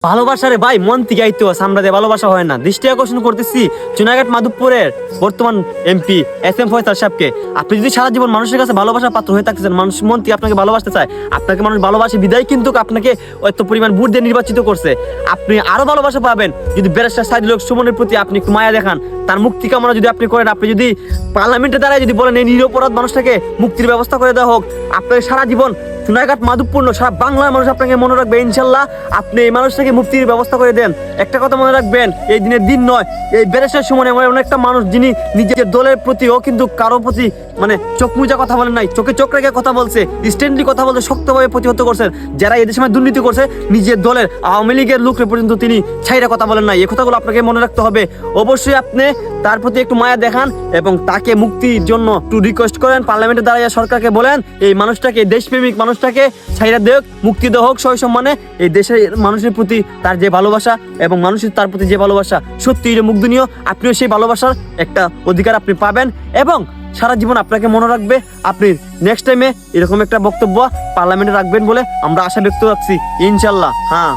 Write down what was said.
ভালোবাসারে ভাই মন থেকে আইতে আমরা দিয়ে ভালোবাসা হয় না। দৃষ্টি আকর্ষণ করতেছি চুনাঘাট মাধবপুরের বর্তমান এমপি SM ফয়সাল সাহেবকে। আপনি যদি সারা জীবন মানুষের কাছে ভালোবাসার পাত্র হয়ে থাকতেছেন, মানুষ মন থেকে আপনাকে ভালোবাসতে চায়, আপনাকে মানুষ ভালোবাসে বিদায় কিন্তু আপনাকে এত পরিমাণ ভোট দিয়ে নির্বাচিত করছে। আপনি আরো ভালোবাসা পাবেন যদি ব্যারিস্টার সাইদুল হক সুমনের প্রতি আপনি একটু মায়া দেখান, তার মুক্তি কামনা যদি আপনি করেন, আপনি যদি পার্লামেন্টে দাঁড়ায় যদি বলেন এই নিরপরাধ মানুষটাকে মুক্তির ব্যবস্থা করে দেওয়া হোক, আপনাকে সারা জীবন চুনাঘাট মাধবপুর সারা বাংলার মানুষ আপনাকে মনে রাখবে ইনশাল্লাহ। আপনি এই মানুষটাকে মুক্তির ব্যবস্থা করে দেন। একটা কথা মনে রাখবেন, এই দিনের দিন নয়, এই ব্যারিস্টার সুমন এমন একটা মানুষ যিনি নিজের দলের প্রতিও কিন্তু কারো প্রতি মানে চোখ মুজা কথা বলেন নাই, চোখে চোখ রেখে কথা বলছে, স্ট্যান্ডলি কথা বলছে, শক্তভাবে প্রতিহত করছেন যারা এদের সময় দুর্নীতি করছে। নিজের দলের আওয়ামী লীগের লোকরে পর্যন্ত তিনি ছাইরা কথা বলেন নাই। এই কথাগুলো আপনাকে মনে রাখতে হবে। অবশ্যই আপনি তার প্রতি একটু মায়া দেখান এবং তাকে মুক্তির জন্য একটু রিকোয়েস্ট করেন। পার্লামেন্টে দাঁড়িয়ে সরকারকে বলেন এই মানুষটাকে, দেশপ্রেমিক মানুষটাকে ছাইরা দেখ, মুক্তি দেওয়া হোক সই সম্মানে। এই দেশের মানুষের প্রতি তার যে ভালোবাসা এবং মানুষের তার প্রতি যে ভালোবাসা সত্যি মুগ্ধনীয়। আপনিও সেই ভালোবাসার একটা অধিকার আপনি পাবেন এবং সারা জীবন আপনাকে মনে রাখবে। আপনি নেক্সট টাইমে এরকম একটা বক্তব্য পার্লামেন্টে রাখবেন বলে আমরা আশা ব্যক্ত রাখছি ইনশাল্লাহ। হ্যাঁ।